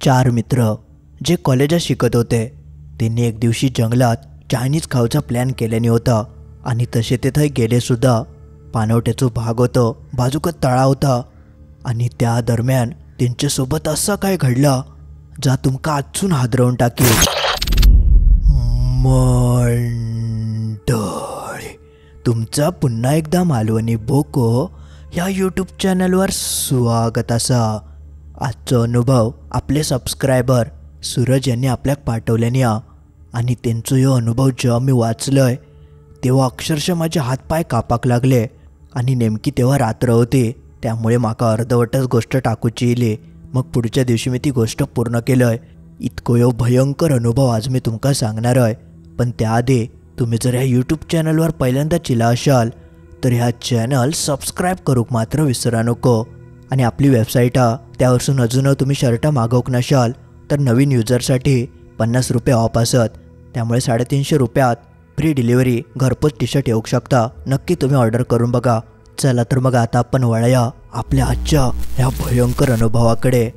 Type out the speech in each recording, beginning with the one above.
चार मित्र जे कॉलेजात शिकत होते त्यांनी एक दिवशी जंगलात चायनीज खाऊचा प्लॅन केल्याने होता आणि तसे ते थंय गेले सुद्धा. पाणवट्याचं भाग होतं, बाजूकत तळा होता आणि त्या दरम्यान त्यांच्यासोबत असं काय घडलं जा तुमका आजून हादरवून टाकेल. मंडळी, तुमचा पुन्हा एकदा मालवणी बोको ह्या यूट्यूब चॅनलवर स्वागत असा. आजचा अनुभव आपले सबस्क्रायबर सूरज यांनी आपल्याक पाठवल्याने आणि त्यांचो ह्यो अनुभव जेव्हा मी वाचलंय तेव्हा अक्षरशः माझे हातपाय कापाक लागले आणि नेमकी तेव्हा रात्र होती, त्यामुळे माका अर्धवटच गोष्ट टाकूची येयली. मग पुढच्या दिवशी मी ती गोष्ट पूर्ण केलंय. इतको ह्यो भयंकर अनुभव आज मी तुमका सांगणार आहे. पण त्याआधी तुम्ही जर ह्या यूट्यूब चॅनलवर पहिल्यांदा चिला असाल तर ह्या चॅनल सबस्क्राईब करूक मात्र विसरा नको. आणि आपली वेबसाईट त्यावरसून अजून तुम्ही शर्ट मागवक नसाल तर नवीन युजरसाठी 50 रुपये ऑफ असत, त्यामुळे 350 रुपयात फ्री डिलिव्हरी घरपोच टी शर्ट येऊ शकता. नक्की तुम्ही ऑर्डर करून बघा. चला तर मग आता आपण वळूया आपल्या आजच्या ह्या भयंकर अनुभवाकडे.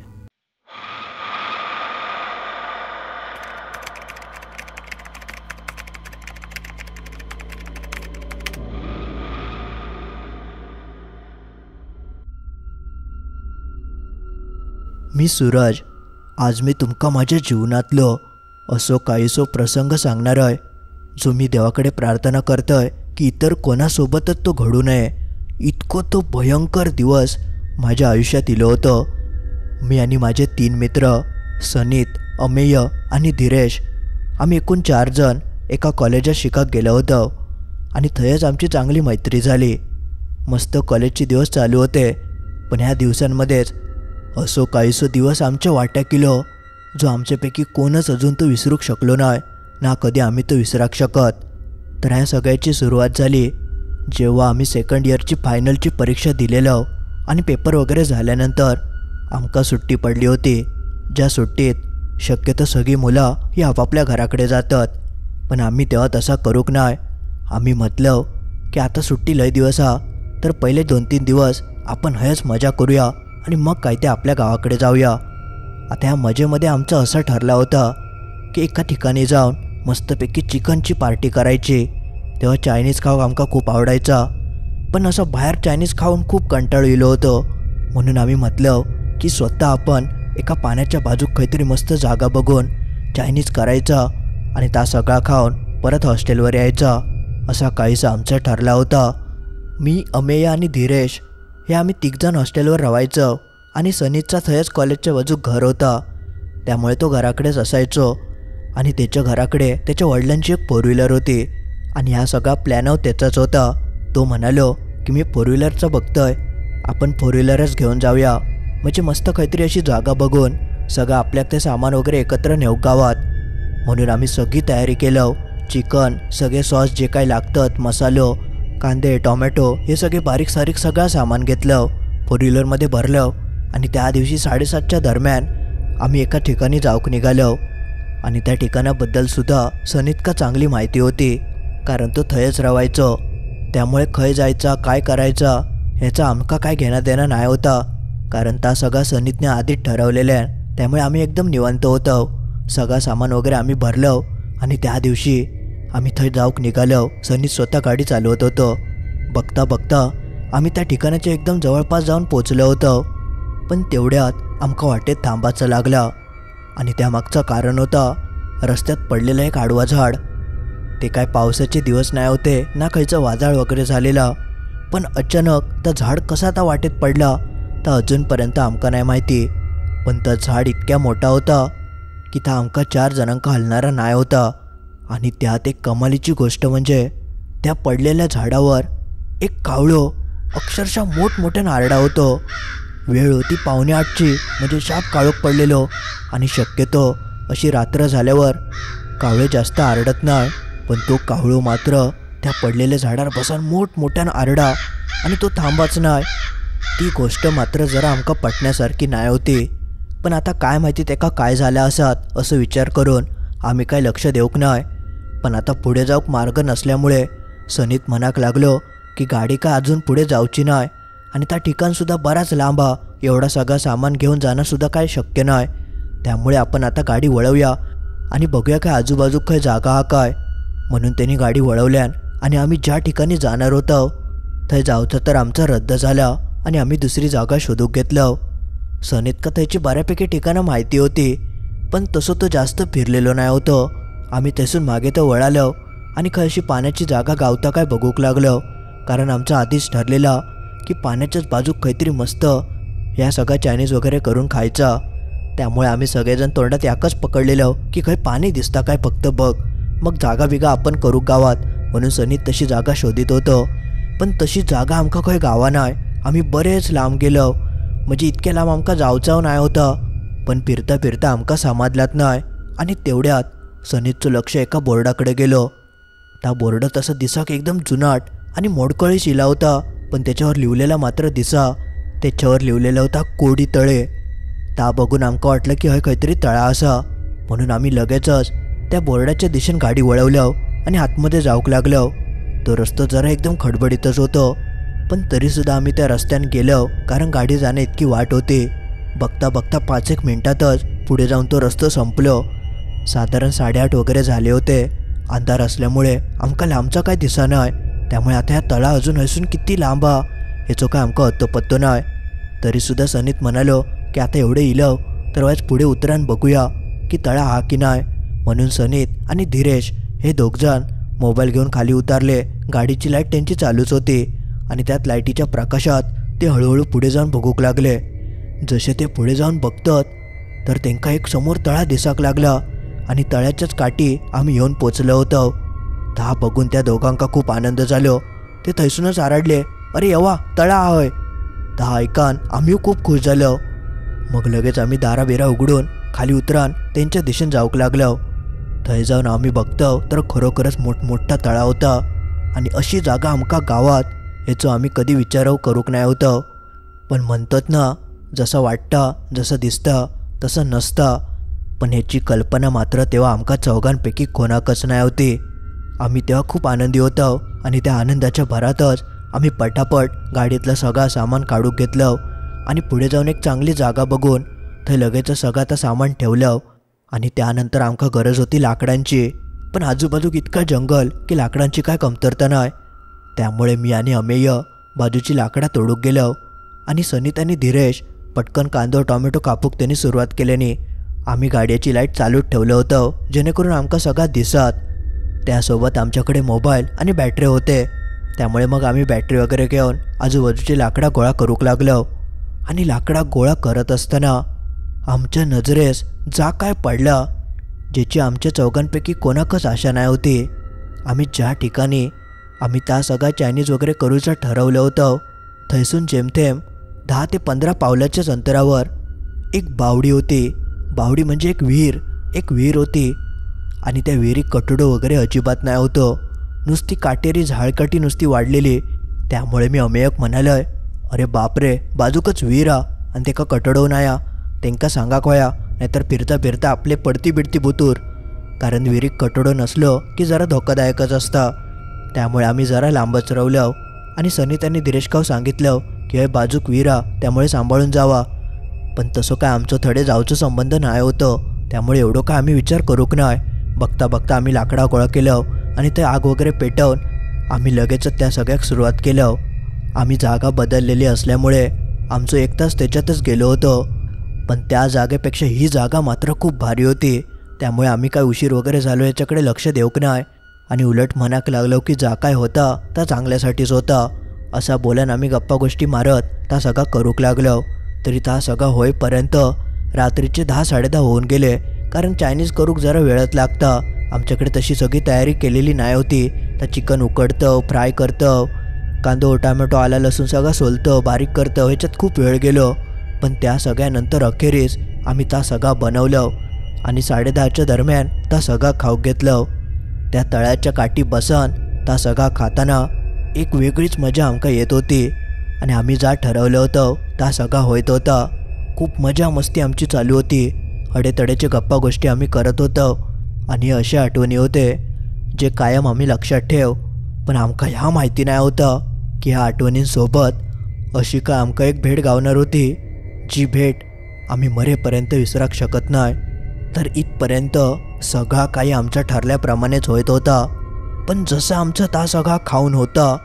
मी सूरज. आज मी तुमका माझ्या जीवनातलो असो काहीसो प्रसंग सांगणार आहे जो मी देवाकडे प्रार्थना करतोय की इतर कोणासोबतच तो घडू नये. इतको तो भयंकर दिवस माझ्या आयुष्यात इलो होतं. मी आणि माझे 3 मित्र सनीत, अमेय आणि धीरेश आम्ही एकूण 4 जण एका कॉलेजात शिकाक गेलो होतो आणि थंयच आमची चांगली मैत्री झाली. मस्त कॉलेजचे दिवस चालू होते. पण ह्या दिवसांमध्येच असो काहीसो दिवस आमच्या वाट्याक इलो जो आमच्यापैकी कोणच अजून तो विसरूक शकलो नाही ना कधी आम्ही तो विसराक शकत. तर ह्या सगळ्याची सुरुवात झाली जेव्हा आम्ही सेकंड इयरची फायनलची परीक्षा दिलेलो आणि पेपर वगैरे झाल्यानंतर आमका सुट्टी पडली होती. ज्या सुट्टीत शक्यतो सगळी मुलं ही आपापल्या घराकडे जातात, पण आम्ही तेव्हा तसा करूक नाही. आम्ही म्हटलं की आता सुट्टी लय दिवस तर पहिले 2-3 दिवस आपण हयच मजा करूया आणि मग काय ते आपल्या गावाकडे जाऊया. आता ह्या मजेमध्ये आमचं असं ठरलं होतं की एका ठिकाणी जाऊन मस्तपैकी चिकनची पार्टी करायची. तेव्हा चायनीज खाऊ आमका खूप आवडायचा, पण असं बाहेर चायनीज खाऊन खूप कंटाळू येलो होतो. म्हणून आम्ही म्हटलं की स्वतः आपण एका पाण्याच्या बाजूक काहीतरी मस्त जागा बघून चायनीज करायचा आणि त्या सगळा खाऊन परत हॉस्टेलवर यायचा. असा काहीसा आमचा ठरला होता. मी, अमेय आणि धीरेश हे आम्ही 3 जण हॉस्टेलवर राहायचो आणि सनीतचा थयच कॉलेजच्या बाजूक घर होता, त्यामुळे तो घराकडेच असायचो. आणि त्याच्या घराकडे त्याच्या वडिलांची एक 4 व्हीलर होती आणि हा सगळा प्लॅन त्याचाच होता. तो म्हणालो की मी 4 व्हीलरचं बघतोय, आपण 4 व्हीलरच घेऊन जाऊया, म्हणजे मस्त काहीतरी अशी जागा बघून सगळं आपल्या ते सामान वगैरे एकत्र नेऊ गावात. म्हणून आम्ही सगळी तयारी केलं. चिकन, सगळे सॉस जे काही लागतात, मसालो, कांदे, टोमॅटो हे सगळे बारीक सारीक सगळं सामान घेतलं, 4 व्हीलरमध्ये भरलं आणि त्या दिवशी 7:30च्या दरम्यान आम्ही एका ठिकाणी जाऊक निघालो. आणि त्या ठिकाणाबद्दलसुद्धा सनीतका चांगली माहिती होती, कारण तो थयच राहायचो. त्यामुळे खय जायचा, काय करायचा ह्याचा आमका काय घेणं देणं नाही होता, कारण त्या सगळा सनीतने आधीच ठरवलेल्या. त्यामुळे आम्ही एकदम निवांत होतो. सगळं सामान वगैरे आम्ही भरलो आणि त्या दिवशी आम्ही थंय जाऊक निघालो. सनीत स्वतः गाडी चालवत होतो. बघता बघता आम्ही त्या ठिकाणाच्या एकदम जवळपास जाऊन पोचलो होतो. पण तेवढ्यात आमका वाटेत थांबायचं लागला आणि त्यामागचं कारण होता रस्त्यात पडलेलं एक आडवा झाड. ते काय पावसाचे दिवस नाही होते ना खायचं वादळ वगैरे झालेला, पण अचानक त्या झाड कसा त्या वाटेत पडला तर अजूनपर्यंत आमका नाही माहिती. पण त्या झाड इतक्या मोठा होता की त्या आमका 4 जणांका हलणारा नाही होता. आणि त्यात एक कमालीची गोष्ट म्हणजे त्या पडलेल्या झाडावर एक कावळो अक्षरशः मोठमोठ्या नारडा होतो. वेळ होती 7:45ची, म्हणजे शाप काळोख पडलेलो आणि शक्यतो अशी रात्र झाल्यावर कावळे जास्त आरडत नाही, पण तो कावळो मात्र त्या पडलेल्या झाडावर बसून मोठमोठ्यानं आरडा आणि तो थांबाच नाही. ती गोष्ट मात्र जरा आमका पटण्यासारखी नाही होती. पण आता काय माहिती त्याका काय झालं असत असं विचार करून आम्ही काय लक्ष देऊक नाही. पण आता पुढे जाऊक मार्ग नसल्यामुळे सनीत म्हणाक लागलो की गाडी का अजून पुढे जाऊची नाही आणि त्या ठिकाणसुद्धा बराच लांब, एवढा सगळा सामान घेऊन जाणंसुद्धा काय शक्य नाही. त्यामुळे आपण आता गाडी वळवूया आणि बघूया काय आजूबाजू काय जागा हा काय. म्हणून त्यांनी गाडी वळवल्यान आणि आम्ही ज्या ठिकाणी जाणार होतो थंय जावचं तर आमचा रद्द झाला आणि आम्ही दुसरी जागा शोधूक घेतलं. सनीत का त्याची बऱ्यापैकी ठिकाणं माहिती होती, पण तसं तो जास्त फिरलेलो नाही होतो. आम्ही त्यासून मागे तर वळालो आणि काय अशी पाण्याची जागा गावता काय बघूक लागलो, कारण आमचा आधीच ठरलेला की पाण्याच्याच बाजूक काहीतरी मस्त या सगळा चायनीज वगैरे करून खायचा. त्यामुळे आम्ही सगळेजण तोंडात याकच पकडलेलो की काही पाणी दिसता काय फक्त बघ, मग जागा बिगा आपण करू गावात. म्हणून सनीत तशी जागा शोधित होतो, पण तशी जागा आमका काही गावा नाही. आम्ही बरेच लांब गेलो, म्हणजे इतक्या लांब आमका जावचाव नाही होता. पण फिरता फिरता आमका समाजलात नाही आणि तेवढ्यात सनीतचं लक्ष एका बोर्डाकडे गेलो. त्या बोर्ड तसं दिसाक एकदम जुनाट आणि मोडकळी शिला होता, पण त्याच्यावर लिहिलेला मात्र दिसा त्याच्यावर लिहिलेला होता कोडी तळे. त्या बघून आमका वाटलं की हय काहीतरी तळा असा. म्हणून आम्ही लगेचच त्या बोर्डाच्या दिशेने गाडी वळवलं आणि आतमध्ये जाऊक लागलो. तो रस्ता जरा एकदम खडबडीतच होतो, पण तरीसुद्धा आम्ही त्या रस्त्याने गेलो, कारण गाडी जाणे इतकी वाट होती. बघता बघता 5-1 मिनिटातच पुढे जाऊन तो रस्ता संपलो. साधारण 8:30 वगैरे झाले होते. अंधार असल्यामुळे आमका लांबचा काय दिसा नाही. त्यामुळे आता ह्या तळा अजून हसून किती लांब हा ह्याचो काय आमका अत्तपत्तो नाही. तरीसुद्धा सनीत म्हणालो की आता एवढे इलव तर वाज पुढे उतरान बघूया की तळा हा की नाही. म्हणून सनीत आणि धीरेश हे दोघजण मोबाईल घेऊन खाली उतारले. गाडीची लाईट त्यांची चालूच होती आणि त्यात लाईटीच्या प्रकाशात ते हळूहळू पुढे जाऊन बघूक लागले. जसे ते पुढे जाऊन बघतात तर त्यांका एक समोर तळा दिसाक लागला आणि तळ्याच्याच काठी आम्ही येऊन पोचलो होतो. ता बघून त्या दोघांका खूप आनंद झालो. ते थैसूनच आरडले, अरे यवा तळा होय. ता ऐकान आम्ही खूप खुश झालो. मग लगेच आम्ही दाराबिरा उघडून खाली उतरान त्यांच्या दिशेने जाऊक लागलो. थंय जाऊन आम्ही बघतो तर खरोखरच मोठमोठा तळा होता आणि अशी जागा आमका गावात ह्याचो आम्ही कधी विचारव करूक नाही होतं. पण म्हणतात ना, जसं वाटतं जसं दिसतं तसं नसतं. पण ह्याची कल्पना मात्र तेव्हा आमका चौघांपैकी कोणाकच नाही होती. आम्ही तेव्हा खूप आनंदी होतो आणि त्या आनंदाच्या भरातच आम्ही पटापट गाडीतलं सगळं सामान काढून घेतलं आणि पुढे जाऊन एक चांगली जागा बघून थंय लगेच सगळं आता सामान ठेवलं. आणि त्यानंतर आमका गरज होती लाकडांची, पण आजूबाजूक इतका जंगल की लाकडांची काय कमतरता नाही. त्यामुळे मी आणि अमेय बाजूची लाकडा तोडूक गेलो आणि सनीत आणि धीरेश पटकन कांदो टोमॅटो कापूक त्यांनी सुरुवात केल्याने आम्ही गाडीची लाईट चालूच ठेवलं होतं, जेणेकरून आमका सगळा दिसत. त्यासोबत आमच्याकडे मोबाईल आणि बॅटरी होते. त्यामुळे मग आम्ही बॅटरी वगैरे घेऊन आजूबाजूची लाकडा गोळा करूक लागलो. आणि लाकडा गोळा करत असताना आमच्या नजरेस जा काय पडला ज्याची आमच्या चौघांपैकी कोणाकच आशा नाही होती. आम्ही ज्या ठिकाणी आम्ही त्या सगळा चायनीज वगैरे करूचं ठरवलं होतं थैसून जेमथेम 10 ते 15 पावलाच्याच अंतरावर एक बावडी होती. बावडी म्हणजे एक विहीर होती आणि त्या विहिरीत कटोडं वगैरे अजिबात नाही होतं. नुसती काटेरी झाडकाठी नुसती वाढलेली. त्यामुळे मी अमेयक म्हणालोय, अरे बापरे, बाजूकच विहीर हा आणि ते का कटोडव नाया, त्यांका सांगा कोया, नाहीतर फिरता फिरता आपले पडती बिडती बुतूर. कारण विहिरीत कटोडं नसलो की जरा धोकादायकच असतं. त्यामुळे आम्ही जरा लांबच रावलो आणि सनीत आणि धीरेशकाव सांगितलं की हे बाजूक विहीर हा, त्यामुळे सांभाळून जावा. पण तसं काय आमचं थोडे जाऊचं संबंध नाही होतं, त्यामुळे एवढं काय आम्ही विचार करूक नाही. बघता बघता आम्ही लाकडा गोळा केलं आणि ते आग वगैरे पेटवून आम्ही लगेचच त्या सगळ्याक सुरुवात केलं. आम्ही जागा बदललेली असल्यामुळे आमचं 1 तास त्याच्यातच गेलो होतो, पण त्या जागेपेक्षा ही जागा मात्र खूप भारी होती. त्यामुळे आम्ही काय उशीर वगैरे झालो याच्याकडे लक्ष देऊक नाही आणि उलट म्हणाक लागलो की जा काय होता त्या चांगल्यासाठीच होता. असा बोलून आम्ही गप्पा गोष्टी मारत त्या सगळा करूक लागलो. तरी त्या सगळा होईपर्यंत रात्रीचे 10-10:30 होऊन गेले, कारण चायनीज करूक जरा वेळच लागता. आमच्याकडे तशी सगळी तयारी केलेली नाही होती. तर चिकन उकडतं, फ्राय करतं, कांदो टोमॅटो आला लसूण सगळं सोलतं, बारीक करतं, ह्याच्यात खूप वेळ गेलो. पण त्या सगळ्यानंतर अखेरीस आम्ही त्या सगळा बनवलं आणि 10:30च्या दरम्यान त्या सगळा खाऊक घेतलं. त्या तळ्याच्या काठी बसन त्या सगळा खाताना एक वेगळीच मजा आमका येत होती आणि आम्ही जा ठरवलं होतं त्या सगळा होत होता. खूप मजा मस्ती आमची चालू होती. अडेतडेचे गप्पा गोष्टी आम्ही करत होतो आणि अशा आठवणी होते जे कायम आम्ही लक्षात ठेव. पण आमका ह्या माहिती नाही होतं की ह्या आठवणींसोबत अशी का आमका एक भेट गावणार होती, जी भेट आम्ही मरेपर्यंत विसराक शकत नाही. तर इथपर्यंत सगळा काही आमच्या ठरल्याप्रमाणेच होत होता. पण जसं आमचा ता सगळा खाऊन होता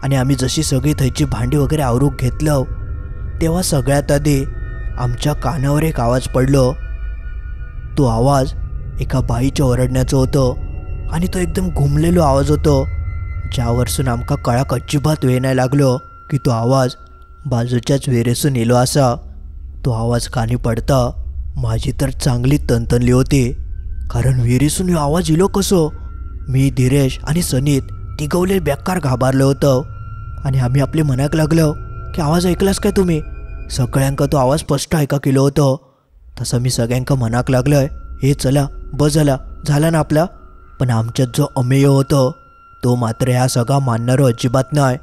आणि आम्ही जशी सगळी थैची भांडी वगैरे आवरूक घेतलं, तेव्हा सगळ्यात आधी आमच्या कानावर एक आवाज पडलो. तो आवाज एका बाईच्या ओरडण्याचं होतं आणि तो एकदम घुमलेलो आवाज होतो, ज्यावरसून आमका कळाक अजिबात वेळ नाही लागलो की तो आवाज बाजूच्याच विहिरीसून येलो असा. तो आवाज कानी पडता माझी तर चांगली तणतणली होती, कारण विहिरीसून ह्यो आवाज इलो कसो. मी, धीरेश आणि सनीत तिघवले बेकार घाबरलो होतो आणि आम्ही आपले मनाक लागलो की आवाज ऐकलास काय तुम्ही. सगळ्यांका तो आवाज स्पष्ट ऐका केलो होतो. तसं मी सगळ्यांका मनाक लागलोय, हे चला बस झाला ना आपला. पण आमच्यात जो अमेय होतो तो मात्र ह्या सगळा मानणारो अजिबात नाही.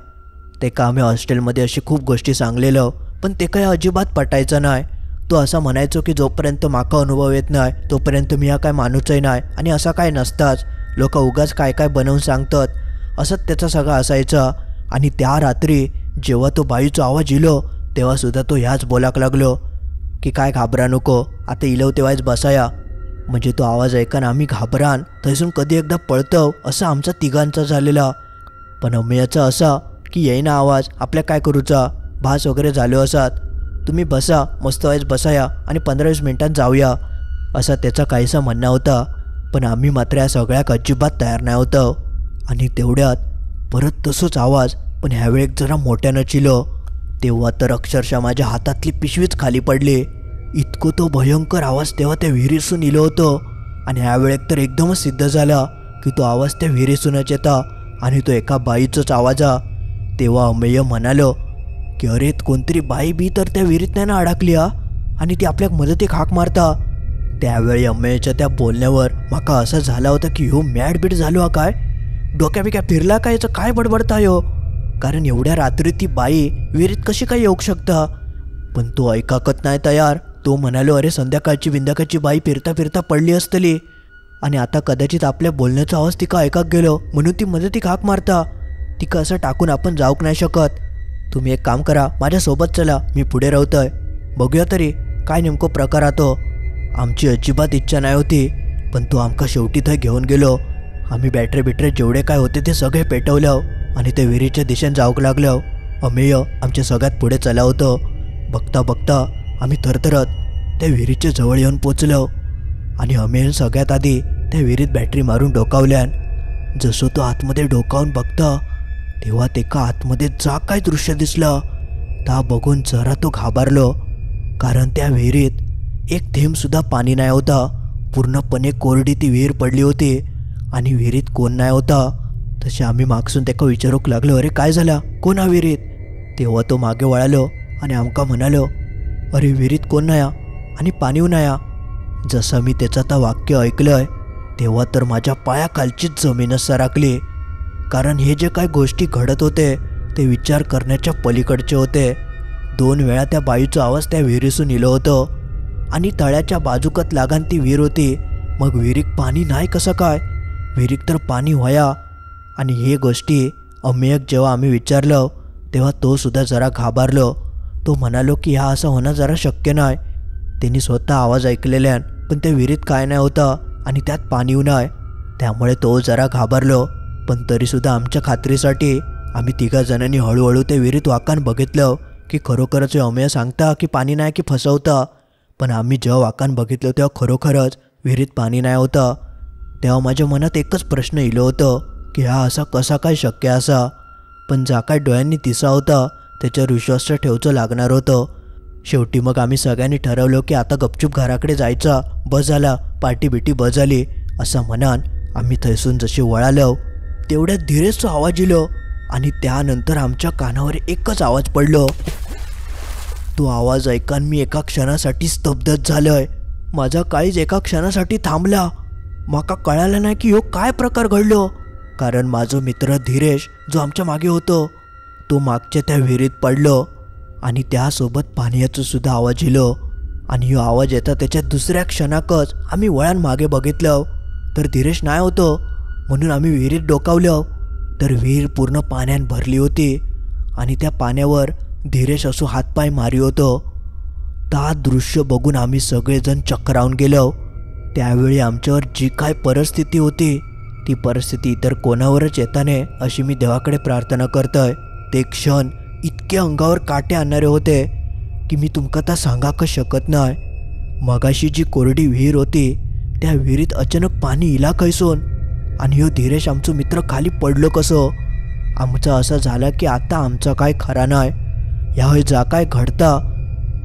ते का आम्ही हॉस्टेलमध्ये अशी खूप गोष्टी सांगलेलो, पण ते काय अजिबात पटायचं नाही. तो असा म्हणायचो की जोपर्यंत माका अनुभव येत नाही तोपर्यंत मी हा काय मानूचही नाही, आणि असा काय नसताच, लोक उगाच काय काय बनवून सांगतात, असंच त्याचा सगळा असायचा. आणि त्या रात्री जेव्हा तो बाईचा आवाज इलो तेव्हासुद्धा तो ह्याच बोलाक लागलो की काय घाबरा नको, आता इलो तेव्हाच बसाया. म्हणजे तो आवाज ऐकान आम्ही घाबरान थैसून कधी एकदा पळतो असं आमचा तिघांचा झालेला. पण अमेयाचा असा की येईना आवाज, आपल्या काय करूचा, भास वगैरे झालो असात, तुम्ही बसा, मस्त व्हायच बसाया आणि 15-20 मिनिटांत जाऊया, असा त्याचा काहीसा म्हणणं होता. पण आम्ही मात्र या सगळ्याक अजिबात तयार नाही होतो. आणि तेवढ्यात परत तसंच आवाज, पण ह्यावेळेस जरा मोठ्यानं चिलो. तेव्हा तर अक्षरशः माझ्या हातातली पिशवीच खाली पडली. इतको तो भयंकर आवाज तेव्हा त्या विहिरीसून इलो होतो. आणि ह्यावेळेस तर एकदमच सिद्ध झाला की तो आवाज त्या विहिरीसूनच येता आणि तो एका बाईचाच आवाज. तेव्हा अमेय म्हणालो की अरे कोणतरी बाई बी तर त्या विहिरीत नाही ना अडकली आणि ती आपल्याक मदतीक हाक मारता. त्यावेळी अमेयच्या त्या बोलण्यावर माका असं झाला होता की ह्यो मॅडबीड झालो काय, डोक्या बिक्या फिरला काय, याचं काय बडबडता ह्यो, कारण एवढ्या रात्री ती बाई विहिरीत कशी काय येऊ शकता. पण तो ऐकाकत नाही तयार. तो म्हणालो अरे संध्याकाळची बिंध्याकाळची बाई फिरता फिरता पडली असतली आणि आता कदाचित आपल्या बोलण्याचा आवाज तिका ऐकाक गेलो म्हणून ती मदतीक हाक मारता. तिका असं टाकून आपण जाऊक नाही शकत. तुम्ही एक काम करा, माझ्यासोबत चला, मी पुढे राहतोय, बघूया तरी काय नेमको प्रकार आतो. आमची अजिबात इच्छा नाही होती, पण तो आमका शेवटी थंय घेऊन गेलो. आम्ही बॅटरी बिटरे जेवढे काय होते ते सगळे पेटवलं आणि ते विहिरीच्या दिशेने जाऊक लागलो. अमेय आमच्या सगळ्यात पुढे चला होतं. बघता बघता आम्ही थरथरत त्या विहिरीच्या जवळ येऊन पोचलो आणि अमेय सगळ्यात आधी त्या विहिरीत बॅटरी मारून डोकावल्यान. जसं तो आतमध्ये डोकावून बघता तेव्हा तेका आतमध्ये जा काय दृश्य दिसलं ता बघून जरा तो घाबरलो, कारण त्या विहिरीत एक थेंबसुद्धा पाणी नाही होता. पूर्णपणे कोरडी ती विहीर पडली होती आणि विहिरीत कोण नाही होता. तसे आम्ही मागसून त्याका विचारूक लागलो अरे काय झाला, कोण हा विहिरीत. तेव्हा तो मागे वळालो आणि आमका म्हणालो अरे विहिरीत कोण नाही आणि पाणीव नाही. जसं मी त्याचं आता वाक्य ऐकलंय तेव्हा तर माझ्या पायाखालचीच जमीनच सरकली, कारण हे जे काही गोष्टी घडत होते ते विचार करण्याच्या पलीकडचे होते. 2 वेळा त्या बाईचा आवाज त्या विहिरीसून इलो होतं आणि तळ्याच्या बाजूकत लागान ती विहीर होती. मग विहिरीक पाणी नाही कसं काय, विहिरीक तर पाणी व्हाया. आणि हे गोष्टी अमेयक जेव्हा आम्ही विचारलं तेव्हा तो सुद्धा जरा घाबरलो. तो म्हणालो की हा असं होणं जरा शक्य नाही. त्यांनी स्वतः आवाज ऐकलेल्यान पण त्या विहिरीत काय नाही होतं आणि त्यात पाणी नाही, त्यामुळे तो जरा घाबरलो. पण तरीसुद्धा आमच्या खात्रीसाठी आम्ही 3 जणांनी हळूहळू त्या विहिरीत वाकान बघितलं की खरोखरच अमेय सांगता की पाणी नाही की फसवता. पण आम्ही जेव्हा वाकान बघितलं तेव्हा खरोखरच विहिरीत पाणी नाही होतं. तेव्हा माझ्या मनात एकच प्रश्न इलो होतं की हा असा कसा काय शक्य असा. पण जा काय डोळ्यांनी दिसा होता त्याच्यावर विश्वास ठेवचं लागणार होतं. शेवटी मग आम्ही सगळ्यांनी ठरवलं की आता गपचूप घराकडे जायचा, बस झाला, पार्टी बिटी बस झाली असं म्हणान आम्ही थैसून जशी वळालो तेवढ्यात धीरेचा आवाज इलो आणि त्यानंतर आमच्या कानावर एकच आवाज पडलो. तो आवाज ऐकान मी एका क्षणासाठी स्तब्धच झालोय. माझा काळीज एका क्षणासाठी थांबला. माका कळालं नाही की ह्यो काय प्रकार घडलो, कारण माझा मित्र धीरेश जो आमच्या मागे होतो तो मागच्या त्या विहिरीत पडलो आणि त्यासोबत पाण्याचा सुद्धा आवाज इलो. आणि ह्यो आवाज येता त्याच्या दुसऱ्या क्षणाकच आम्ही वळण मागे बघितलं तर धीरेश नाही होतो, म्हणून आम्ही विहिरीत डोकावलं तर विहीर पूर्ण पाण्याने भरली होती आणि त्या पाण्यावर धीरेश असो हातपाय मारी होतो. ता दृश्य बघून आम्ही सगळेजण चक्रावून गेलो. त्यावेळी आमच्यावर जी काय परिस्थिती होती ती परिस्थिती इतर कोणावरच येता नये अशी मी देवाकडे प्रार्थना करतोय. ते क्षण इतके अंगावर काटे आणणारे होते की मी तुमका ता सांगा का शकत नाही. मगाशी जी कोरडी विहीर होती त्या विहिरीत अचानक पाणी इला कैसून आणि ह्यो धीरेश आमचो मित्र खाली पडलो कसो. आमचं असं झालं की आता आमचा काय खरा नाही. ह्यावेळी जा काय घडता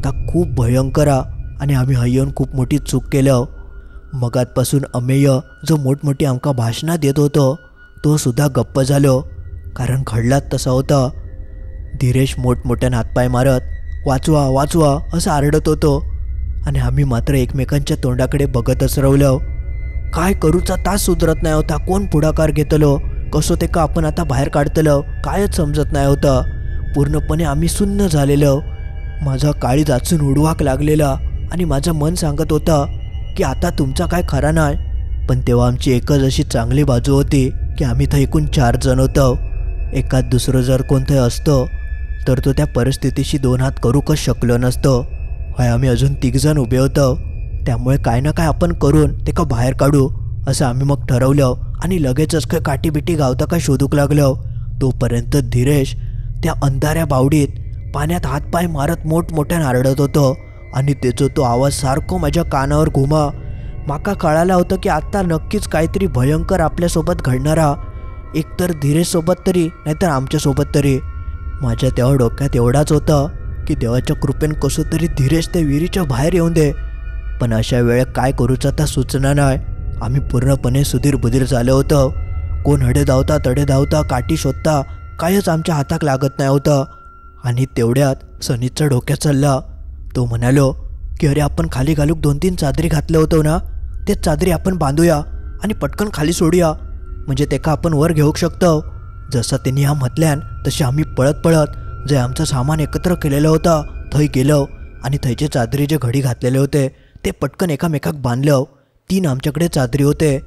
ता खूप भयंकर आणि आम्ही हय्यन खूप मोठी चूक केलं. मगातपासून अमेय जो मोठमोठी आमका भाषणा देत होतो तो सुद्धा गप्प झालो, कारण घडलाच तसा होता. धीरेश मोठमोठ्यान हातपाय मारत वाचवा वाचवा असं आरडत होतो आणि आम्ही मात्र एकमेकांच्या तोंडाकडे बघतच राहिलो. काय करूचा तास सुधरत नाही होता. कोण पुढाकार घेतलो, कसो ते का आपण आता बाहेर काढतलो कायच समजत नाही होतं. पूर्णपणे आम्ही सुन्न झालेलो. माझा काळीज आचून उडवाक लागलेला आणि माझं मन सांगत होतं की आता तुमचा काय खरा नाही. पण तेव्हा आमची एकच अशी चांगली बाजू होती की आम्ही तर एकूण 4 जण होतो. एकात दुसरं जर कोणतं असतं तर तो त्या परिस्थितीशी 2 हात करूकच शकलो नसतो. होय, आम्ही अजून 3 जण उभे होतो. त्यामुळे काय ना काय आपण करून ते का बाहेर काढू असं आम्ही मग ठरवलं आणि लगेचच काही काटीबिटी गावता का शोधूक लागलो. तोपर्यंत धीरेश त्या अंधाऱ्या बावडीत पाण्यात हातपाय मारत मोठमोठ्यानं आरडत होतो आणि त्याचा तो आवाज सारखं माझ्या कानावर घुमा. माका कळालं होतं की आता नक्कीच काहीतरी भयंकर आपल्यासोबत घडणारा, एकतर धीरेशसोबत तरी नाहीतर आमच्यासोबत तरी. माझ्या तेव्हा डोक्यात एवढाच होता की देवाच्या कृपेन कसं तरी धीरेश त्या विहिरीच्या बाहेर येऊन दे. पण अशा वेळेत काय करूचा त्या सूचना नाही. आम्ही पूर्णपणे सुधीर बुधीर झालो होतो. कोण हडे धावता तडे धावता काठी शोधता कायच आमच्या हातात लागत नाही होतं. आणि तेवढ्यात सनीचा डोक्यात चालला. तो म्हणालो की अरे आपण खाली घालूक 2-3 चादरी घातलं होतं ना, ते चादरी आपण बांधूया आणि पटकन खाली सोडूया, म्हणजे ते का आपण वर घेऊ शकतो. जसं त्यांनी ह्या म्हटल्यान तसे आम्ही पळत पळत जे आमचं सामान एकत्र केलेलं होतं थंय गेलो आणि थंयचे चादरी जे घडी घातलेले होते ते पटकन एकामेकाक बांधलं. 3 आमच्याकडे चादरी होते,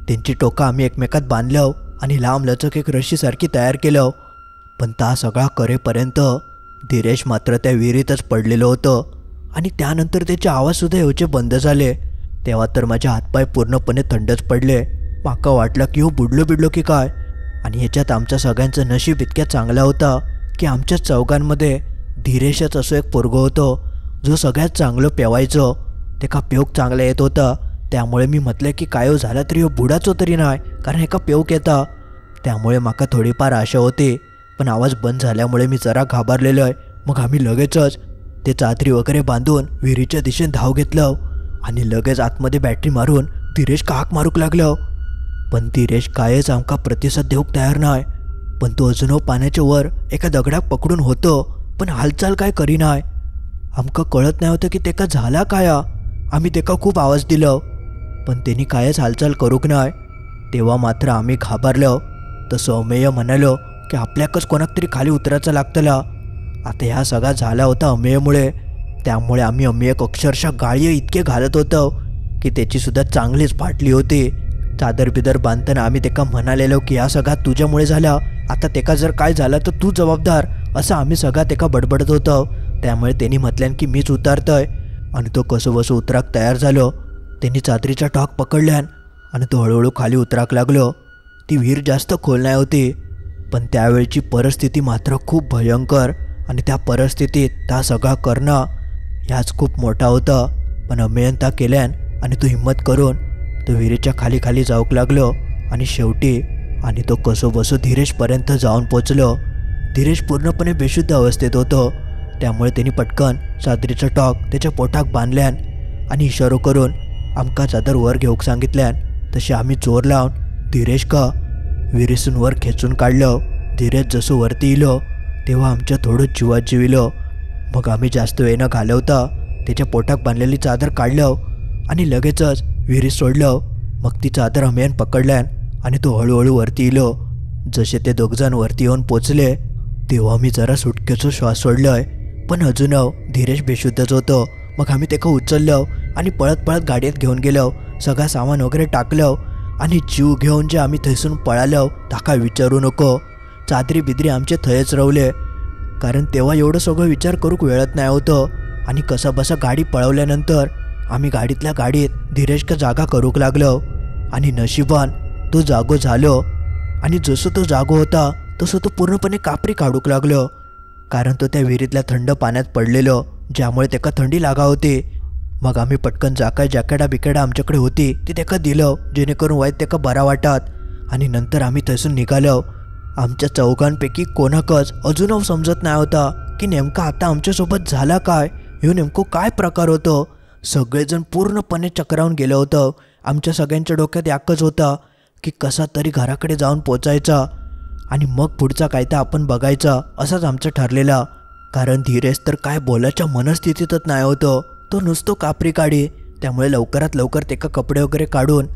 त्यांची टोका आम्ही एकमेकात बांधलं आणि लांब लचक एक रशीसारखी तयार केलं. पण ता सगळा करेपर्यंत धीरेश मात्र त्या विहिरीतच पडलेलं होतं आणि त्यानंतर त्याचे आवाजसुद्धा येऊचे बंद झाले. तेव्हा तर माझे हातपाय पूर्णपणे थंडच पडले. माका वाटलं की हो बुडलो बिडलो की काय. आणि ह्याच्यात आमच्या सगळ्यांचं नशीब इतक्या चांगला होता की आमच्या चौघांमध्ये धीरेशच असं एक पोरगं होतं जो सगळ्यात चांगलं पेवायचं. ते का पेवक चांगलं येत होता. त्यामुळे मी म्हटलं की काय झालं तरी हो बुडाचो तरी नाही, कारण एका पेवक येता. त्यामुळे माका थोडीफार आशा होती. पण आवाज बंद झाल्यामुळे मी जरा घाबरलेलो आहे. मग आम्ही लगेचच ते चादरी वगैरे बांधून विहिरीच्या दिशेने धाव घेतलं आणि लगेच आतमध्ये बॅटरी मारून धीरेश का हाक मारूक लागलो. पण धीरेश कायच आमका प्रतिसाद देऊक तयार नाही. पण तो अजून पाण्याच्या वर एका दगडाक पकडून होतो, पण हालचाल काय करी नाही. आमका कळत नाही होतं की तेका झाला काय. आम्ही तेका खूप आवाज दिलो पण त्यांनी कायच हालचाल करूक नाही. तेव्हा मात्र आम्ही घाबरलो. तसं अमेय म्हणालो की आपल्याकच कोणाक तरी खाली उतरायचं लागतला. आता ह्या सगळा झाला होता अमेयमुळे. त्यामुळे आम्ही अमेयक अक्षरशः गाळी इतके घालत होतो की त्याचीसुद्धा चांगलीच फाटली होती. चादर बिदर बांधताना आम्ही तेका म्हणालेलो की ह्या सगळा तुझ्यामुळे झाला, आता तेका जर काय झालं तर तू जबाबदार, असं आम्ही सगळा तेका बडबडत होतो. त्यामुळे त्यांनी म्हटल्यान की मीच उतारतोय आणि तो कसं बसं उतराक तयार झालो. त्यांनी चादरीचा टॉक पकडल्यान आणि तो हळूहळू खाली उतराक लागलो. ती विहीर जास्त खोल नाही होती, पण त्यावेळची परिस्थिती मात्र खूप भयंकर आणि त्या परिस्थितीत त्या सगळा करणं ह्याच खूप मोठा होता. पण अमेयंता केल्यान आणि तो हिम्मत करून तो विहिरीच्या खाली खाली जाऊक लागलो आणि शेवटी आणि तो कसो बसो धीरेशपर्यंत जाऊन पोचलो. धीरेश पूर्णपणे बेशुद्ध अवस्थेत होतो. त्यामुळे त्यांनी पटकन चादरीचा टॉक त्याच्या पोटाक बांधल्यान आणि इशारो करून आमका चादर वर घेऊक सांगितल्यान. तसे आम्ही जोर लावून धीरेश का विहिरीसून वर खेचून काढलं. धीरेश जसं वरती इलो तेव्हा आमच्या थोडं जीवात जीविलो. मग आम्ही जास्त वेळ न घालवता त्याच्या पोटाक बांधलेली चादर काढलं आणि लगेचच विहिरीत सोडलं. मग ती चादर अमेयान पकडल्यान आणि तो हळूहळू वरती इलो. जसे ते दोघजण वरती येऊन पोचले तेव्हा मी जरा सुटकेचा श्वास सोडलोय, पण अजून धीरेश बेशुद्धच होतो. मग आम्ही तेका उचललं आणि पळत पळत गाडीत घेऊन गेलो. सगळं सामान वगैरे टाकलं आणि जीव घेऊन जे आम्ही थैसून पळालो ताका विचारू नको. चादरी बिदरी आमचे थयच रवले, कारण तेव्हा एवढं सगळं विचार करूक वेळत नाही होतं आणि कसाबसा गाडी पळवल्यानंतर आम्ही गाडीतल्या गाडीत धीरजका जागा करूक लागलो आणि नशिबान तो जागो झालो. आणि जसं तो जागो होता तसं तो पूर्णपणे कापरी काढूक लागलो, कारण तो त्या विहिरीतल्या थंड पाण्यात पडलेलो, ज्यामुळे त्याका थंडी लागा होती. मग आम्ही पटकन जा काय जॅकेटा बिकेटा आमच्याकडे होती ती त्याका दिलं, जेणेकरून वाईट त्याका बरा वाटत. आणि नंतर आम्ही थंयसून निघालो. आमच्या चौघांपैकी कोणाकच अजून समजत नाही होता की नेमका आता आमच्यासोबत झाला काय, ह्यो नेमको काय प्रकार होतो. सगळेजण पूर्णपणे चक्रावून गेलं होतं. आमच्या सगळ्यांच्या डोक्यात एकच होता की कसा तरी घराकडे जाऊन पोचायचा आणि मग पुढचा काय तर आपण बघायचा, असाच आमचं ठरलेला. कारण धीरेश तर काय बोलायच्या मनस्थितीतच नाही होतं. तो नुसतो कापरी काढी, त्यामुळे लवकरात लवकर त्याका कपडे वगैरे काढून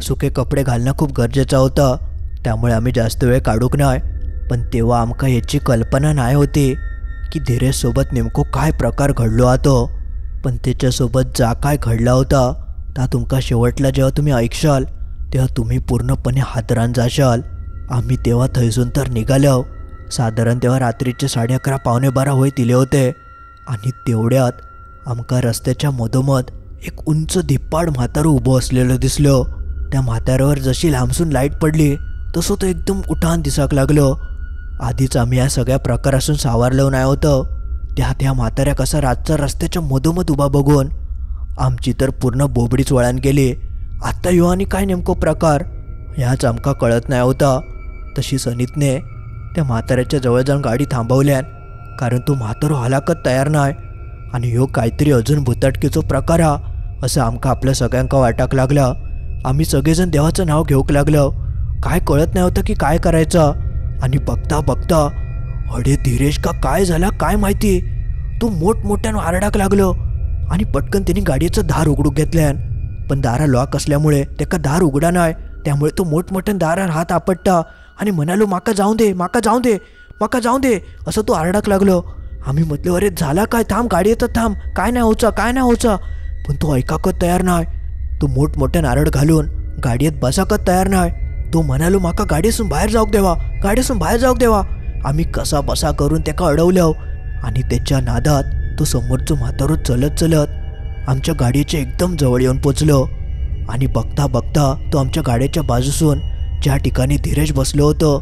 सुके कपडे घालणं खूप गरजेचं होतं. त्यामुळे आम्ही जास्त वेळ काढूक नाही. पण तेव्हा आमका याची कल्पना नाही होती की धीरेशसोबत नेमको काय प्रकार घडलो आतो. पण त्याच्यासोबत जा काय घडला होता ता तुमका शेवटला जेव्हा तुम्ही ऐकशाल तेव्हा तुम्ही पूर्णपणे हादरान जाशाल. आम्ही तेव्हा थैसून तर निघालो. साधारण तेव्हा रात्रीचे 11:30 पावणे 12 होय दिले होते. आणि तेवढ्यात आमका रस्त्याच्या मधोमध एक उंच धिप्पाड म्हातारं उभं असलेलं दिसलं. त्या म्हाताऱ्यावर जशी लांबसून लाईट पडली तसं तो एकदम उठान दिसाक लागलो. आधीच आम्ही या सगळ्या प्रकारासून सावरलो नाही होतं. त्या म्हाताऱ्या कसा रातचा रस्त्याच्या मधोमध उभा बघून आमची तर पूर्ण बोबडीच वळण गेली. आत्ता ह्यो आणि काय नेमको प्रकार ह्याच आमका कळत नाही होता. तशी सनीतने त्या म्हाताऱ्याच्या जवळ जाऊन गाडी थांबवल्यान, कारण तो म्हातारो हालाकत तयार नाही. आणि ह्यो काहीतरी अजून भुताटकेचो प्रकार हा असं आमका आपल्या सगळ्यांका वाटाक लागला. आम्ही सगळेजण देवाचं नाव घेऊक लागलो. काय कळत नाही होतं की काय करायचं. आणि बघता बघता अडे धीरेश का काय झाला काय माहिती, तो मोठमोठ्यानं आरडाक लागलो. आणि पटकन त्यांनी गाडीचं दार उघडूक घेतल्यान, पण दारा लॉक असल्यामुळे त्याका दार उघडा नाही. त्यामुळे तो मोठमोठ्यान दारार हात आपटता आणि म्हणालो माका जाऊन दे, माका जाऊन दे, माका जाऊन दे, असं तो आरडाक लागलो. आम्ही म्हटलं अरे झाला काय, थांब गाडी येतं, थांब, काय नाही होचा, काय नाही होचा. पण तो ऐकाकत तयार नाही. तो मोठमोठ्यान आरड घालून गाडीत बसाकत तयार नाही. तो म्हणालो माका गाडीसून बाहेर जाऊक देवा, गाडीसून बाहेर जाऊक देवा. आम्ही कसा बसा करून त्याका अडवलं. आणि त्याच्या नादात तो समोरचं म्हातारो चलत चलत आमच्या गाडीच्या एकदम जवळ येऊन पोचलो. आणि बघता बघता तो आमच्या गाडीच्या बाजूसून ज्या ठिकाणी धीरेश बसलो होतो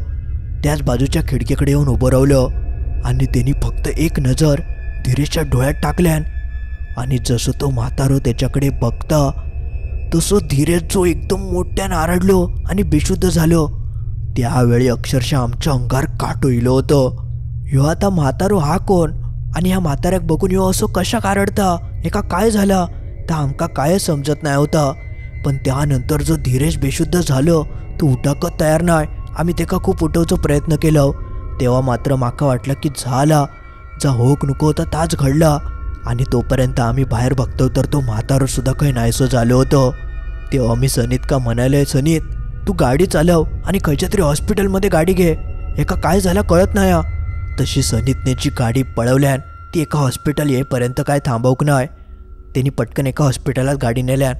त्याच बाजूच्या खिडकीकडे येऊन उभं राहिलं. आणि त्यांनी फक्त एक नजर धीरेशच्या डोळ्यात टाकल्यान. आणि जसं तो म्हातारो त्याच्याकडे बघता तसं धीरेश जो एकदम मोठ्यानं आरडलो आणि बेशुद्ध झालो. त्यावेळी अक्षरशः आमच्या अंगार काटो इलो होतं. ह्यो आता म्हातारो हा कोण, आणि ह्या म्हाताऱ्याक बघून ह्यो असं कशाक आरडता, एका काय झाला तर आमका कायच समजत नाही होता. पण त्यानंतर जो धीरेश बेशुद्ध झालो तो उठाकत तयार नाही. आम्ही त्याका खूप उठवचा प्रयत्न केला. तेव्हा मात्र माका वाटलं की झाला, जा होक नको होता ताच घडला. आणि तोपर्यंत आम्ही बाहेर बघतो तर तो म्हातारो सुद्धा काही नाहीसं झालं होतं. तेव्हा मी सनीत का म्हणाले, सनीत तू गाडी चालव आणि खयच्या तरी हॉस्पिटलमध्ये गाडी घे, एका काय झालं कळत नाही. तशी सनीतनेची गाडी पळवल्यान ती एका हॉस्पिटल येईपर्यंत काय थांबवक नाही. त्यांनी पटकन एका हॉस्पिटलात गाडी नेल्यान.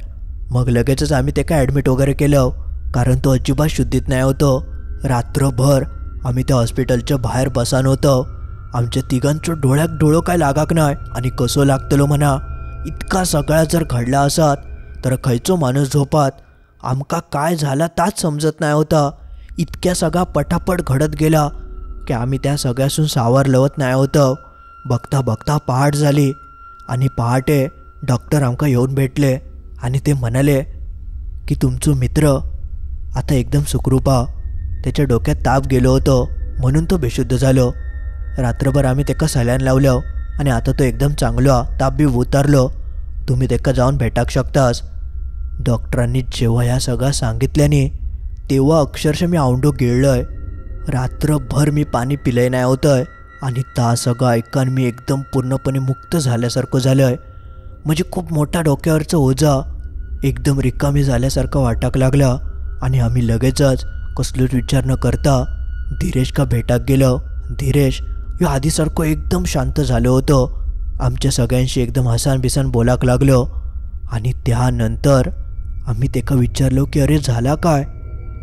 मग लगेचच आम्ही त्याका ॲडमिट वगैरे केलं, कारण तो अजिबात शुद्धीत नाही होतो. रात्रभर आम्ही त्या हॉस्पिटलच्या बाहेर बसान होतो. आमच्या तिघांचं डोळ्यात डोळं काय लागाक नाही. आणि कसं लागतलो म्हणा. इतका सगळा जर घडला असत तर खयचो माणूस झोपात. आमका काय झाला ताच समजत नाही होता. इतक्या सगळा पटापट घडत गेला की आम्ही त्या सगळ्यासून सावरलवत नाही होतं. बघता बघता पहाट झाली. आणि पहाटे डॉक्टर आमका येऊन भेटले आणि ते म्हणाले की तुमचं मित्र आता एकदम सुखरूप हा. त्याच्या डोक्यात ताप गेलो होतो म्हणून तो बेशुद्ध झालो. रात्रभर आम्ही त्याका सल्यान लावलं आणि आता तो एकदम चांगलो हा, ताप बी उतारलो. तुम्ही त्याका जाऊन भेटाक शकतास. डॉक्टरांनी जेव्हा ह्या सगळं सांगितल्याने तेव्हा अक्षरशः मी आवंडो गिळलोय. रात्रभर मी पाणी पिलंय नाही होतंय. आणि ता सगळं ऐकान मी एकदम पूर्णपणे मुक्त झाल्यासारखं झालंय. म्हणजे खूप मोठा डोक्यावरचं ओझा एकदम रिकामी झाल्यासारखं वाटाक लागला. आणि आम्ही लगेचच कसलोच विचार न करता धीरेश का भेटाक गेलो. धीरेश ह्यो आधीसारखं एकदम शांत झालं होतं. आमच्या सगळ्यांशी एकदम हसान बिसान बोलाक लागलो. आणि त्यानंतर आम्ही त्याका विचारलो की अरे झाला काय,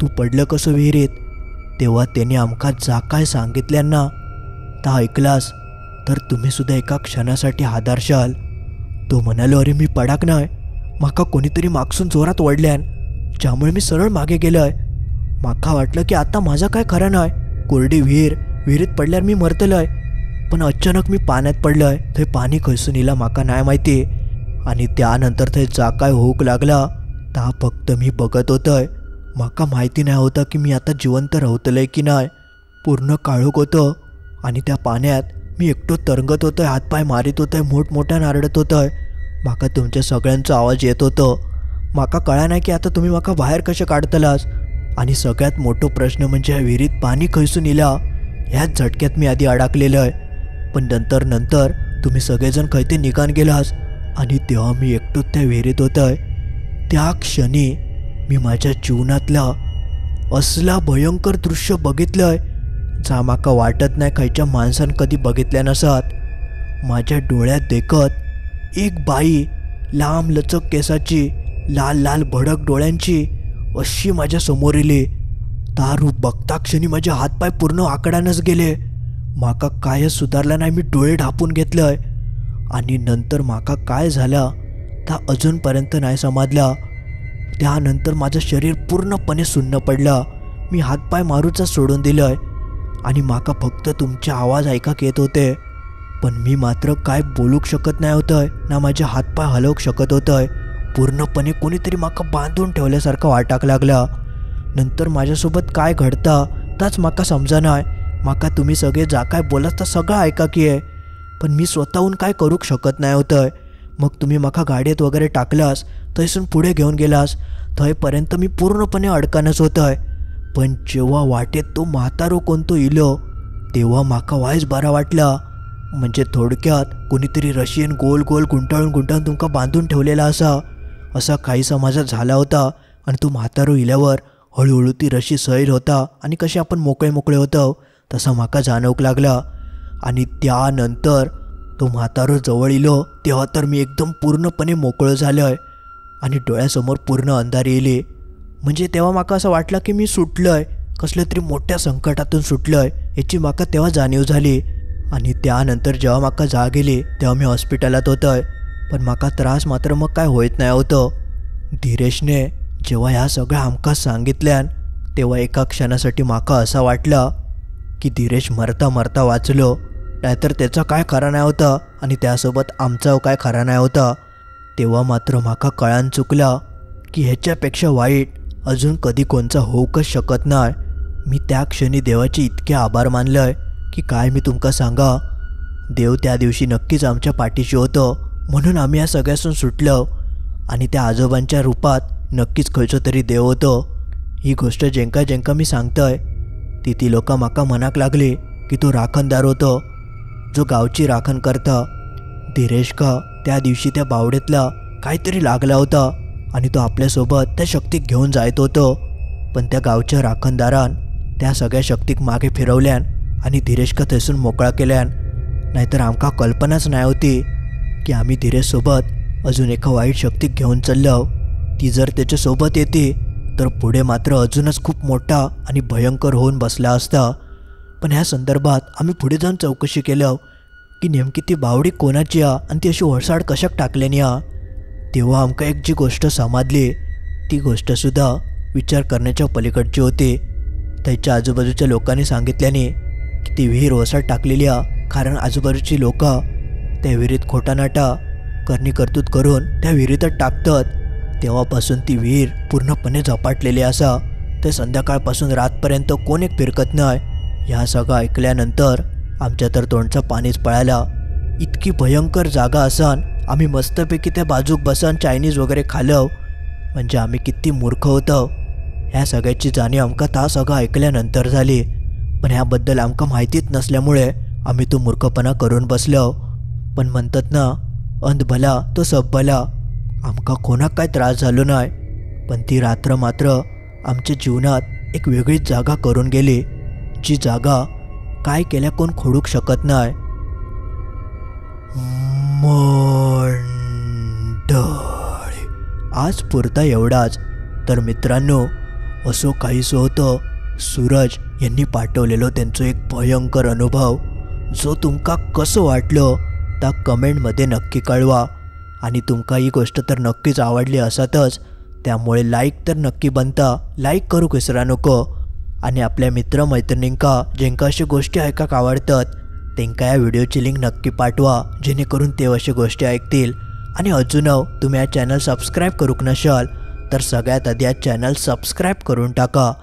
तू पडलं कसं विहिरीत. तेव्हा त्याने आमका जा काय सांगितल्यांना ता ऐकलास तर तुम्ही सुद्धा एका क्षणासाठी हादरशाल. तो म्हणालो, अरे मी पडाक नाही, म्हाका कोणीतरी मागसून जोरात ओढल्यान, ज्यामुळे मी सरळ मागे गेलोय. म्हाका वाटलं की आता माझं काय खरं नाही, कोरडी विहिरीत पडल्यावर मी मरतलोय. पण अचानक मी पाण्यात पडलोय. थंय पाणी खंयसून इला म्हाका नाही माहिती. आणि त्यानंतर थंय जा काय होऊक लागला ता फक्त मी बघत होतोय. म्हाका माहिती नाही होतं की मी आता जिवंत रावतलोय की नाही. पूर्ण काळोख होतं आणि त्या पाण्यात मी एकटो तरंगत होतोय, हातपाय मारित होतोय, मोठमोठ्यानं आरडत होतोय. म्हाका तुमच्या सगळ्यांचा आवाज येत होतो. म्हाका कळा नाही की आता तुम्ही म्हाका बाहेर कशें काढतलास. आणि सगळ्यात मोठो प्रश्न म्हणजे ह्या विहिरीत पाणी खंयसून इला ह्याच झटक्यात मी आधी अडकलेलो आहे. पण नंतर तुम्ही सगळेजण खंय ते निघान गेलास आणि तेव्हा मी एकटोच त्या विहिरीत होतोय. त्या क्षणी मी माझ्या जीवनातला असला भयंकर दृश्य बघितलंय जा म्हाका वाटत नाही खंयच्या माणसान कधी बघितल्या नसत. माझ्या डोळ्यात देखत एक बाई लांब लचक केसाची, लाल लाल भडक डोळ्यांची अशी माझ्या समोर इली. ता रूप बघता क्षणी माझे हातपाय पूर्ण आकडानच गेले. म्हाका कायच सुधारला नाही. मी डोळे ढापून घेतलंय आणि नंतर म्हाका काय झाला ता अजूनपर्यंत नाही समजला. त्यानंतर माझं शरीर पूर्णपणे सुन्न पडलं. मी हातपाय मारूचा सोडून दिलंय आणि म्हाका फक्त तुमचे आवाज ऐकाक येत होते. पण मी मात्र काय बोलूक शकत नाही होतंय, ना माझे हातपाय हलवूक शकत होतंय. पूर्णपणे कोणीतरी म्हाका बांधून ठेवल्यासारखं वाटाक लागला. नंतर माझ्यासोबत काय घडता ताच म्हाका समजना. म्हाका तुम्ही सगळे जा काय बोलत ता सगळं ऐकाक ये, पण मी स्वतःहून काय करूक शकत नाही होतंय. मग तुम्ही म्हाका गाडयेत वगैरे टाकलास, थंयसून पुढे घेऊन गेलास. थंयपर्यंत मी पूर्णपणे अडकानच होतंय. पण जेव्हा वाटेत तो म्हातारो कोणतो इलो तेव्हा म्हाका वायच बरा वाटला. म्हणजे थोडक्यात कोणीतरी रशियन गोल गोल गुंटाळून तुमका बांधून ठेवलेला असा काहीसा माझा झाला होता. आणि तो म्हातारो इल्यावर हळूहळू ती रशी सैल होता आणि कसे आपण मोकळे होतो तसा म्हाका जाणवूक लागला. आणि त्यानंतर तो म्हातारो जवळ इलो तेव्हा तर मी एकदम पूर्णपणे मोकळं झालोय आणि डोळ्यासमोर पूर्ण अंधार येले. म्हणजे तेव्हा म्हाका असं वाटलं की मी सुटलोय, कसल्या तरी मोठ्या संकटातून सुटलोय याची म्हाका तेव्हा जाणीव झाली. आणि त्यानंतर जेव्हा म्हाका जाग येली तेव्हा मी हॉस्पिटलात होतोय. पण म्हाका त्रास मात्र मग काय होत नाही होतं. धीरेशने जेव्हा ह्या सगळ्या आमकां सांगितल्यान तेव्हा एका क्षणासाठी म्हाका असं वाटलं की धीरेश मरता वाचलो, नाहीतर त्याचा काय खरा नाही होता आणि त्यासोबत आमचा काय खरा नाही होता. तेव्हा मात्र म्हाका कळान चुकला की ह्याच्यापेक्षा वाईट अजून कधी कोणचा होऊकच शकत नाही. मी त्या क्षणी देवाचे इतके आभार मानलंय की काय मी तुमका सांगा. देव त्या दिवशी नक्कीच आमच्या पाठीशी होतं, म्हणून आम्ही या सगळ्यासून सुटलो. आणि त्या आजोबांच्या रूपात नक्कीच खंयचो तरी देव होतो. ही गोष्ट जेंका मी सांगतोय ती लोकां म्हाका मनाक लागली की तो राखणदार होतो, जो गावची राखण करता. धीरेश का त्या दिवशी त्या बावडेतला काहीतरी लागला होता आणि तो आपल्यासोबत त्या शक्तीक घेऊन जायत होतो. पण त्या गावच्या राखणदारान त्या सगळ्या शक्तीक मागे फिरवल्यान आणि धीरेशका थंयसून मोकळा केल्यान. नाहीतर आमकां कल्पनाच नाही होती की आम्ही धीरेशसोबत अजून एका वाईट शक्तीक घेऊन चाललो. ती जर त्याच्यासोबत येते तर पुढे मात्र अजूनच खूप मोठा आणि भयंकर होऊन बसला असता. पण ह्या संदर्भात आम्ही पुढे जाऊन चौकशी केलं की नेमकी ती बावडी कोणाची आणि ती अशी वळसाड कशाक टाकल्यानी. तेव्हा आमकां एक जी गोष्ट समजली ती गोष्टसुद्धा विचार करण्याच्या पलीकडची होती. त्याच्या आजूबाजूच्या लोकांनी सांगितल्याने की ती विहीर वसाड टाकलेली कारण आजूबाजूची लोक त्या विहिरीत खोटानाटा करणी कर्तूत करून त्या विहिरीतच टाकतात. तेव्हापासून ती विहीर पूर्णपणे झपाटलेली असा. ते संध्याकाळपासून रातपर्यंत कोण एक फिरकत नाही. ह्या सगळं ऐकल्यानंतर आमच्या तर तोंडचं पाणीच पळाला. इतकी भयंकर जागा असन आम्ही मस्तपैकी त्या बाजूक बसन चायनीज वगैरे खाल्लं. म्हणजे आम्ही किती मूर्ख होतो ह्या सगळ्याची जाणीव आमकां ता सगळं ऐकल्यानंतर झाली. पण ह्याबद्दल आमकां माहितीच नसल्यामुळे आम्ही तो मूर्खपणा करून बसलो. पण म्हणतात ना, अंध भला तो सब भला. आमकां कोणाक काय त्रास झालो नाही, पण ती रात्र मात्र आमच्या जीवनात एक वेगळीच जागा करून गेली, जी जागा काय केल्या कोण खोडूक शकत नाही. मंडळी, आज पुरता एवढाच. तर मित्रांनो, असो काहीसं होतं सूरज यांनी पाठवलेलो त्यांचं एक भयंकर अनुभव. जो तुमका कसं वाटलं ता कमेंटमध्ये नक्की कळवा. आणि तुमका ही गोष्ट तर नक्कीच आवडली आसातच, त्यामुळे लाईक तर नक्की बनता, लाईक करूक विसरा नको. आणि आपल्या मित्रमैत्रिणींका ज्यांका अशी गोष्टी ऐकाक आवडतात त्यांका या व्हिडिओची लिंक नक्की पाठवा, जेणेकरून ते अशी गोष्टी ऐकतील. आणि अजून तुम्ही या चॅनल सबस्क्राईब करूक नशाल तर सगळ्यात आधी या चॅनल सबस्क्राईब करून टाका.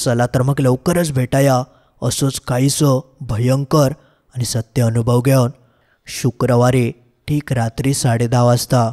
चला तर मग लवकरच भेटाया असोच काहीसो भयंकर आणि सत्य अनुभव घेऊन शुक्रवारी ठीक रात्री 10:30 वाजता.